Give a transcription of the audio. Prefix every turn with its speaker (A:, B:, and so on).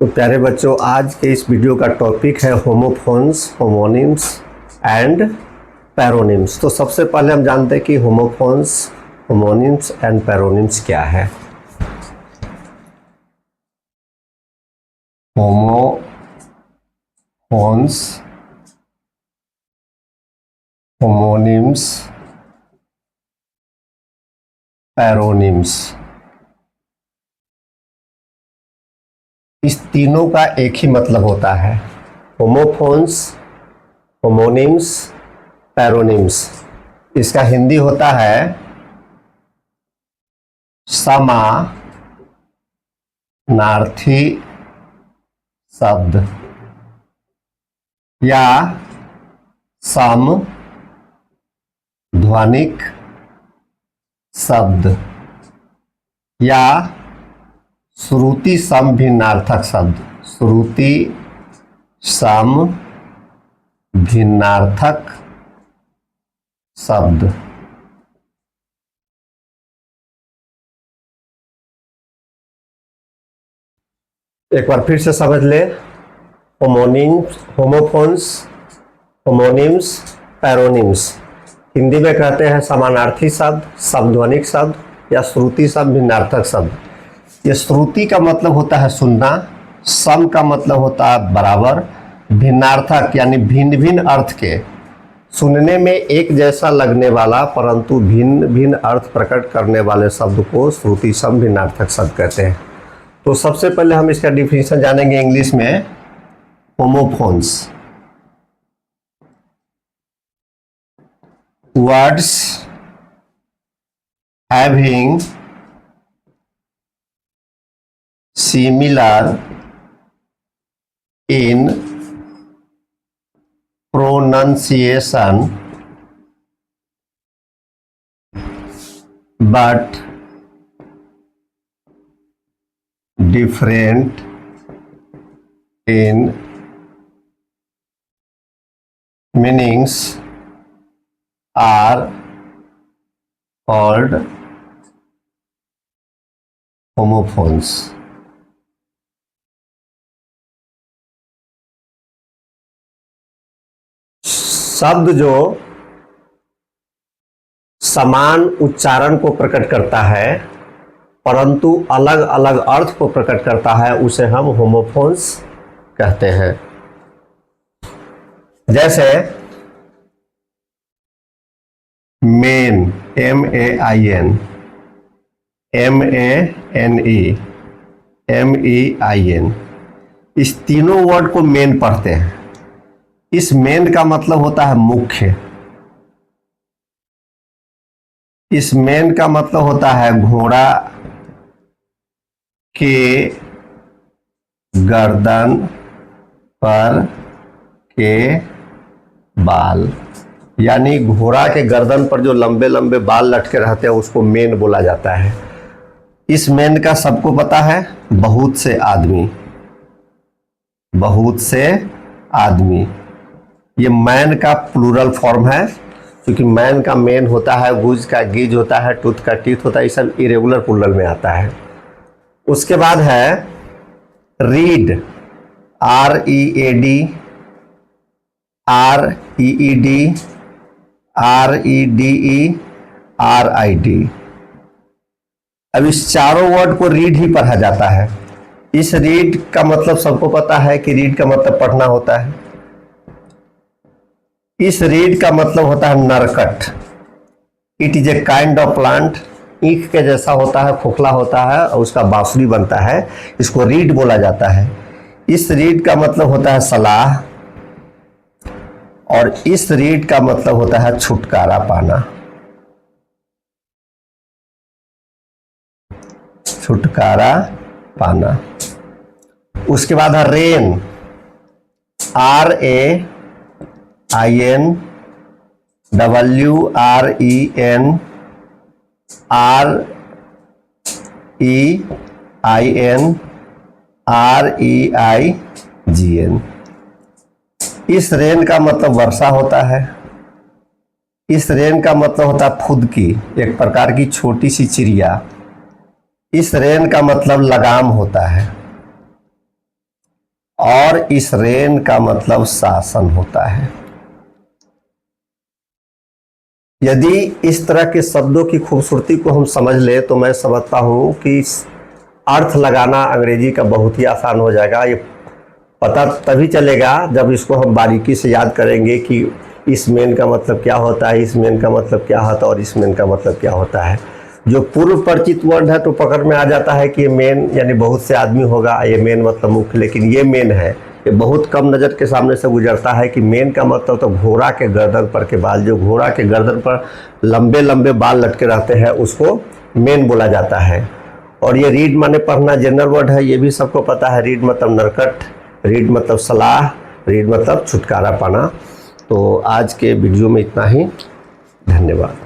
A: तो प्यारे बच्चों, आज के इस वीडियो का टॉपिक है होमोफोन्स, होमोनिम्स एंड पैरोनिम्स। तो सबसे पहले हम जानते हैं कि होमोफोन्स, होमोनिम्स एंड पैरोनिम्स क्या है। होमोफोन्स, होमोनिम्स, पैरोनिम्स, इस तीनों का एक ही मतलब होता है। होमोफोन्स, होमोनिम्स, पैरोनिम्स, इसका हिंदी होता है समानार्थी शब्द या समध्वनिक शब्द या श्रुति सम भिन्नार्थक शब्द। श्रुति सम भिन्नार्थक शब्द। एक बार फिर से समझ ले। होमोनिम्स, होमोफोन्स, होमोनिम्स, पैरोनिम्स, हिंदी में कहते हैं समानार्थी शब्द, समध्वनिक शब्द या श्रुति सम भिन्नार्थक शब्द। ये श्रुति का मतलब होता है सुनना, सम का मतलब होता है बराबर, भिन्नार्थक यानी भिन्न भिन्न अर्थ के, सुनने में एक जैसा लगने वाला परंतु भिन्न भिन्न अर्थ प्रकट करने वाले शब्द को श्रुति सम भिन्नार्थक शब्द कहते हैं। तो सबसे पहले हम इसका डिफिनेशन जानेंगे इंग्लिश में। Homophones, words having similar in pronunciation but different in meanings are called homophones। शब्द जो समान उच्चारण को प्रकट करता है परंतु अलग अलग अर्थ को प्रकट करता है उसे हम होमोफोन्स कहते हैं। जैसे मेन, MAIN, MANE, MEIN, इस तीनों वर्ड को मेन पढ़ते हैं। इस मेन का मतलब होता है मुख्य, इस मेन का मतलब होता है घोड़ा के गर्दन पर के बाल, यानी घोड़ा के गर्दन पर जो लंबे लंबे बाल लटके रहते हैं उसको मेन बोला जाता है। इस मेन का सबको पता है, बहुत से आदमी, बहुत से आदमी, ये मैन का प्लूरल फॉर्म है, क्योंकि मैन का मेन होता है, गुज का गिज होता है, टूथ का टीथ होता है, ये सब इरेगुलर प्लूरल में आता है। उसके बाद है read, READ, REED, REDE, RID। अब इस चारों वर्ड को रीड ही पढ़ा जाता है। इस रीड का मतलब सबको पता है कि रीड का मतलब पढ़ना होता है। इस रीड का मतलब होता है नरकट। It is a kind of plant, ईख के जैसा होता है, खोखला होता है और उसका बांसुरी बनता है, इसको रीड बोला जाता है। इस रीड का मतलब होता है सलाह और इस रीड का मतलब होता है छुटकारा पाना, छुटकारा पाना। उसके बाद है rain, RAIN, WREN, REIN, REIGN। इस रेन का मतलब वर्षा होता है। इस रेन का मतलब होता है फुदकी, एक प्रकार की छोटी सी चिड़िया। इस रेन का मतलब लगाम होता है। और इस रेन का मतलब शासन होता है। यदि इस तरह के शब्दों की खूबसूरती को हम समझ ले तो मैं समझता हूँ कि अर्थ लगाना अंग्रेजी का बहुत ही आसान हो जाएगा। ये पता तभी चलेगा जब इसको हम बारीकी से याद करेंगे कि इस मेन का मतलब क्या होता है, इस मेन का मतलब क्या होता है और इस मेन का मतलब क्या होता है। जो पूर्व परिचित वर्ड है तो पकड़ में आ जाता है कि ये मेन यानी बहुत से आदमी होगा, ये मेन मतलब मुख्य, लेकिन ये मेन है, ये बहुत कम नज़र के सामने से गुजरता है कि मेन का मतलब तो घोड़ा के गर्दन पर के बाल, जो घोड़ा के गर्दन पर लंबे लंबे बाल लटके रहते हैं उसको मेन बोला जाता है। और ये रीड माने पढ़ना जनरल वर्ड है, ये भी सबको पता है। रीड मतलब नरकट, रीड मतलब सलाह, रीड मतलब छुटकारा पाना। तो आज के वीडियो में इतना ही, धन्यवाद।